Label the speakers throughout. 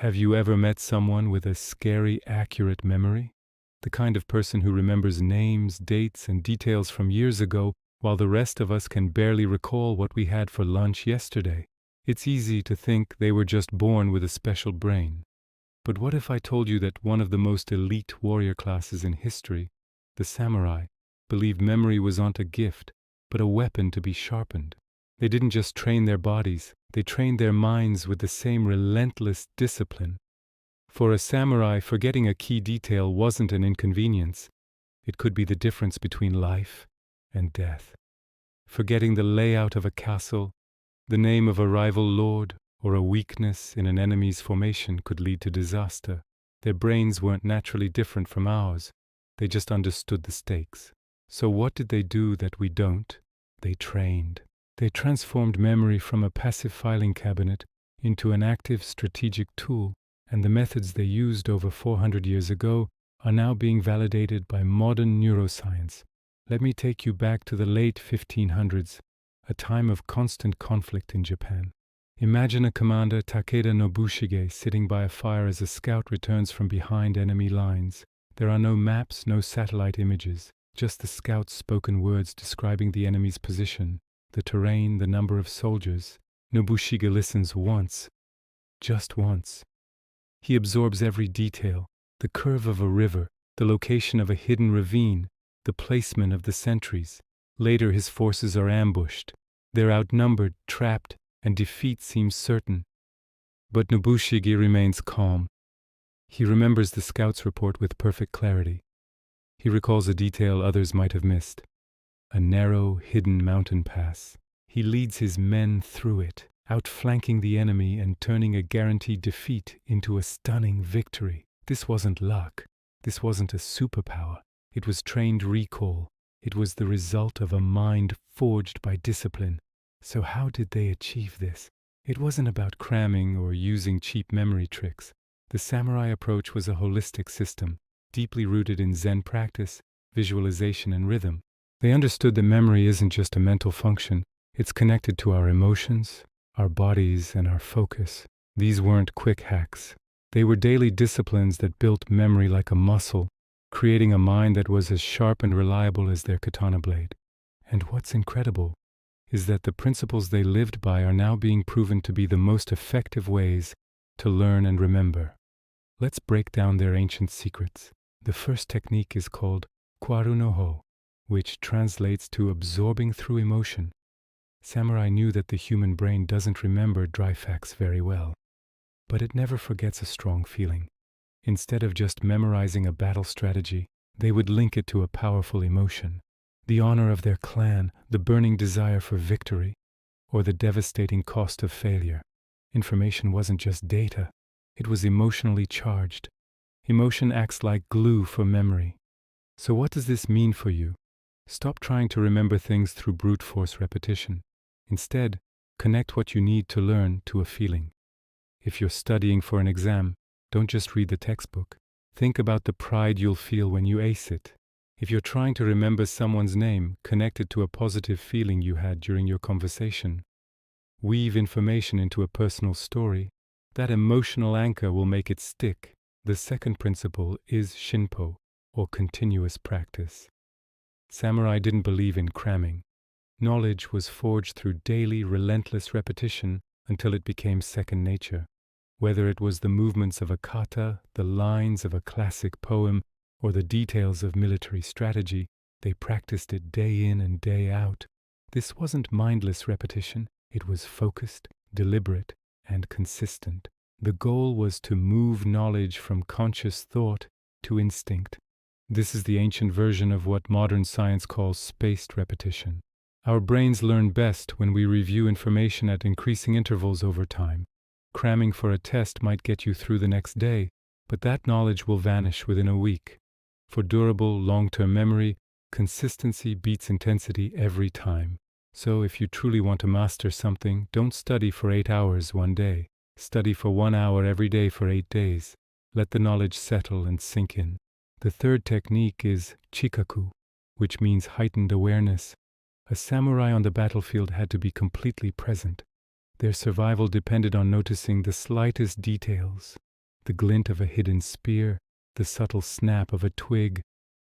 Speaker 1: Have you ever met someone with a scary, accurate memory? The kind of person who remembers names, dates, and details from years ago, while the rest of us can barely recall what we had for lunch yesterday. It's easy to think they were just born with a special brain. But what if I told you that one of the most elite warrior classes in history, the samurai, believed memory was not a gift, but a weapon to be sharpened? They didn't just train their bodies, they trained their minds with the same relentless discipline. For a samurai, forgetting a key detail wasn't an inconvenience. It could be the difference between life and death. Forgetting the layout of a castle, the name of a rival lord, or a weakness in an enemy's formation could lead to disaster. Their brains weren't naturally different from ours. They just understood the stakes. So what did they do that we don't? They trained. They transformed memory from a passive filing cabinet into an active strategic tool, and the methods they used over 400 years ago are now being validated by modern neuroscience. Let me take you back to the late 1500s, a time of constant conflict in Japan. Imagine a commander, Takeda Nobushige, sitting by a fire as a scout returns from behind enemy lines. There are no maps, no satellite images, just the scout's spoken words describing the enemy's position, the terrain, the number of soldiers. Nobushige listens once, just once. He absorbs every detail, the curve of a river, the location of a hidden ravine, the placement of the sentries. Later his forces are ambushed. They're outnumbered, trapped, and defeat seems certain. But Nobushige remains calm. He remembers the scout's report with perfect clarity. He recalls a detail others might have missed. A narrow, hidden mountain pass. He leads his men through it, outflanking the enemy and turning a guaranteed defeat into a stunning victory. This wasn't luck. This wasn't a superpower. It was trained recall. It was the result of a mind forged by discipline. So how did they achieve this? It wasn't about cramming or using cheap memory tricks. The samurai approach was a holistic system, deeply rooted in Zen practice, visualization, and rhythm. They understood that memory isn't just a mental function. It's connected to our emotions, our bodies, and our focus. These weren't quick hacks. They were daily disciplines that built memory like a muscle, creating a mind that was as sharp and reliable as their katana blade. And what's incredible is that the principles they lived by are now being proven to be the most effective ways to learn and remember. Let's break down their ancient secrets. The first technique is called kwaru no ho, which translates to absorbing through emotion. Samurai knew that the human brain doesn't remember dry facts very well, but it never forgets a strong feeling. Instead of just memorizing a battle strategy, they would link it to a powerful emotion. The honor of their clan, the burning desire for victory, or the devastating cost of failure. Information wasn't just data, it was emotionally charged. Emotion acts like glue for memory. So what does this mean for you? Stop trying to remember things through brute force repetition. Instead, connect what you need to learn to a feeling. If you're studying for an exam, don't just read the textbook. Think about the pride you'll feel when you ace it. If you're trying to remember someone's name, connect it to a positive feeling you had during your conversation. Weave information into a personal story. That emotional anchor will make it stick. The second principle is shinpo, or continuous practice. Samurai didn't believe in cramming. Knowledge was forged through daily, relentless repetition until it became second nature. Whether it was the movements of a kata, the lines of a classic poem, or the details of military strategy, they practiced it day in and day out. This wasn't mindless repetition. It was focused, deliberate, and consistent. The goal was to move knowledge from conscious thought to instinct. This is the ancient version of what modern science calls spaced repetition. Our brains learn best when we review information at increasing intervals over time. Cramming for a test might get you through the next day, but that knowledge will vanish within a week. For durable, long-term memory, consistency beats intensity every time. So if you truly want to master something, don't study for 8 hours one day. Study for 1 hour every day for 8 days. Let the knowledge settle and sink in. The third technique is chikaku, which means heightened awareness. A samurai on the battlefield had to be completely present. Their survival depended on noticing the slightest details, the glint of a hidden spear, the subtle snap of a twig,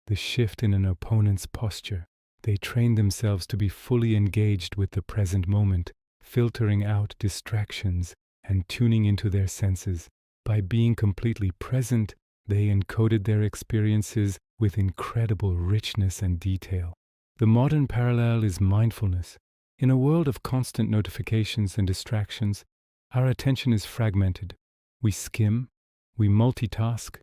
Speaker 1: the shift in an opponent's posture. They train themselves to be fully engaged with the present moment, filtering out distractions and tuning into their senses. By being completely present, they encoded their experiences with incredible richness and detail. The modern parallel is mindfulness. In a world of constant notifications and distractions, our attention is fragmented. We skim, we multitask,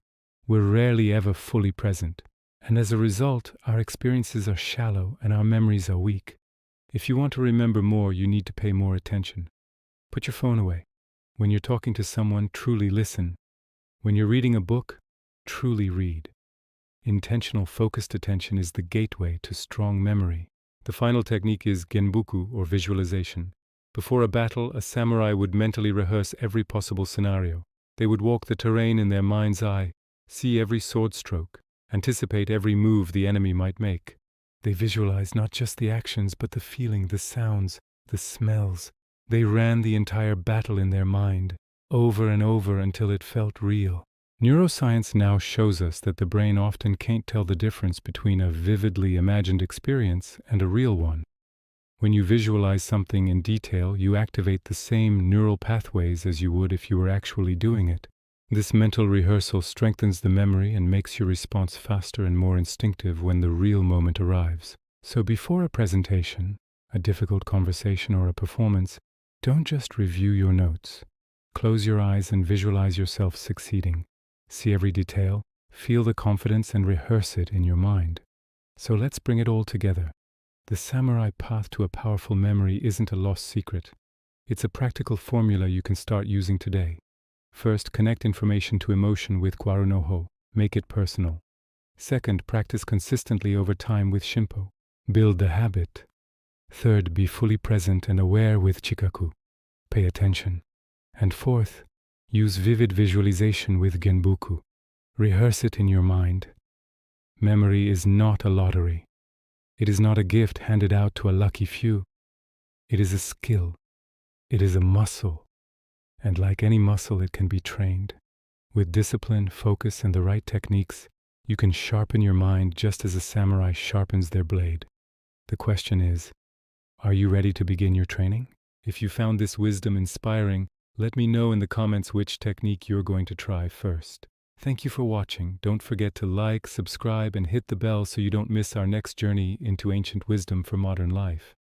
Speaker 1: we're rarely ever fully present. And as a result, our experiences are shallow and our memories are weak. If you want to remember more, you need to pay more attention. Put your phone away. When you're talking to someone, truly listen. When you're reading a book, truly read. Intentional, focused attention is the gateway to strong memory. The final technique is genbuku, or visualization. Before a battle, a samurai would mentally rehearse every possible scenario. They would walk the terrain in their mind's eye, see every sword stroke, anticipate every move the enemy might make. They visualized not just the actions, but the feeling, the sounds, the smells. They ran the entire battle in their mind, over and over until it felt real. Neuroscience now shows us that the brain often can't tell the difference between a vividly imagined experience and a real one. When you visualize something in detail, you activate the same neural pathways as you would if you were actually doing it. This mental rehearsal strengthens the memory and makes your response faster and more instinctive when the real moment arrives. So before a presentation, a difficult conversation, or a performance, don't just review your notes. Close your eyes and visualize yourself succeeding. See every detail, feel the confidence, and rehearse it in your mind. So let's bring it all together. The samurai path to a powerful memory isn't a lost secret. It's a practical formula you can start using today. First, connect information to emotion with Kwaru no Ho. Make it personal. Second, practice consistently over time with Shimpo. Build the habit. Third, be fully present and aware with Chikaku. Pay attention. And fourth, use vivid visualization with Genbuku. Rehearse it in your mind. Memory is not a lottery. It is not a gift handed out to a lucky few. It is a skill. It is a muscle. And like any muscle, it can be trained. With discipline, focus, and the right techniques, you can sharpen your mind just as a samurai sharpens their blade. The question is, are you ready to begin your training? If you found this wisdom inspiring, let me know in the comments which technique you're going to try first. Thank you for watching. Don't forget to like, subscribe, and hit the bell so you don't miss our next journey into ancient wisdom for modern life.